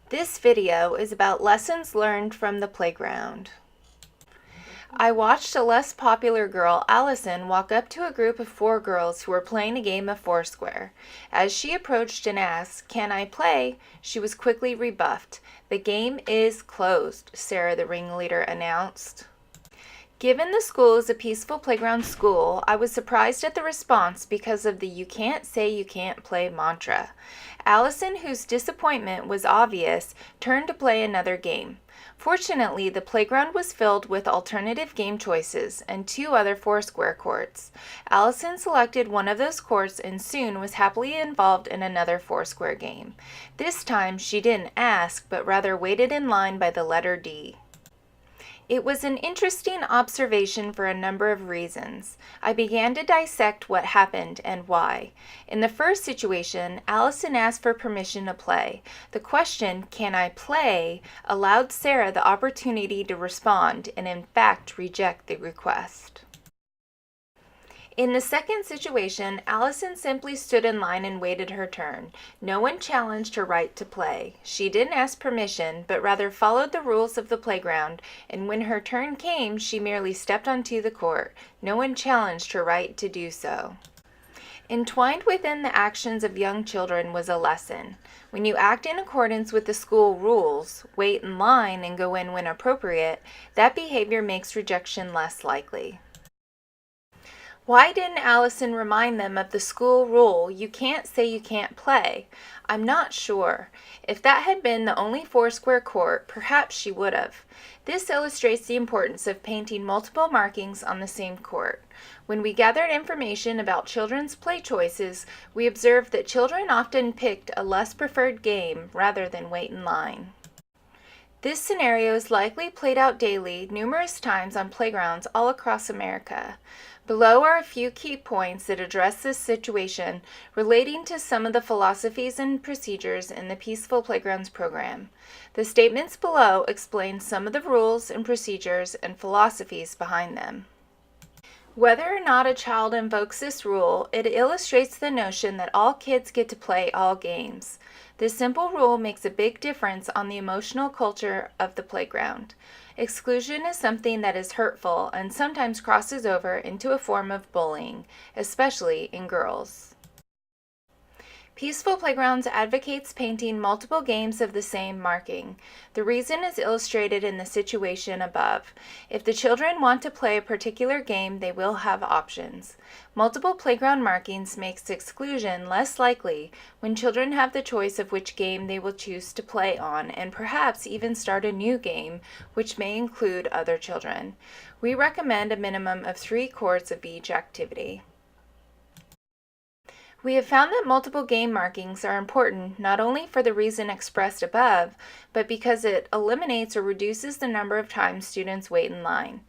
This video is about lessons learned from the playground. I watched a less popular girl, Allison, walk up to a group of 4 girls who were playing a game of Foursquare. As she approached and asked, "Can I play?" she was quickly rebuffed. "The game is closed," Sarah, the ringleader, announced. Given the school is a peaceful playground school, I was surprised at the response because of the "you can't say you can't play" mantra. Allison, whose disappointment was obvious, turned to play another game. Fortunately, the playground was filled with alternative game choices and 2 other Foursquare courts. Allison selected one of those courts and soon was happily involved in another Foursquare game. This time, she didn't ask, but rather waited in line by the letter D. It was an interesting observation for a number of reasons. I began to dissect what happened and why. In the first situation, Allison asked for permission to play. The question, "Can I play?" allowed Sarah the opportunity to respond and in fact reject the request. In the second situation, Allison simply stood in line and waited her turn. No one challenged her right to play. She didn't ask permission, but rather followed the rules of the playground, and when her turn came, she merely stepped onto the court. No one challenged her right to do so. Entwined within the actions of young children was a lesson. When you act in accordance with the school rules, wait in line and go in when appropriate, that behavior makes rejection less likely. Why didn't Allison remind them of the school rule, "You can't say you can't play"? I'm not sure. If that had been the only Foursquare court, perhaps she would have. This illustrates the importance of painting multiple markings on the same court. When we gathered information about children's play choices, we observed that children often picked a less preferred game rather than wait in line. This scenario is likely played out daily, numerous times on playgrounds all across America. Below are a few key points that address this situation relating to some of the philosophies and procedures in the Peaceful Playgrounds program. The statements below explain some of the rules and procedures and philosophies behind them. Whether or not a child invokes this rule, it illustrates the notion that all kids get to play all games. This simple rule makes a big difference on the emotional culture of the playground. Exclusion is something that is hurtful and sometimes crosses over into a form of bullying, especially in girls. Peaceful Playgrounds advocates painting multiple games of the same marking. The reason is illustrated in the situation above. If the children want to play a particular game, they will have options. Multiple playground markings makes exclusion less likely when children have the choice of which game they will choose to play on and perhaps even start a new game, which may include other children. We recommend a minimum of 3 courts of each activity. We have found that multiple game markings are important not only for the reason expressed above, but because it eliminates or reduces the number of times students wait in line.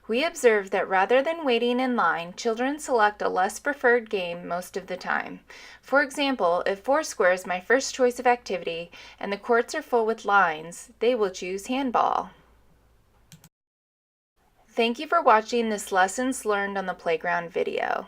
We observe that rather than waiting in line, children select a less preferred game most of the time. For example, if Foursquare is my first choice of activity and the courts are full with lines, they will choose handball. Thank you for watching this Lessons Learned on the Playground video.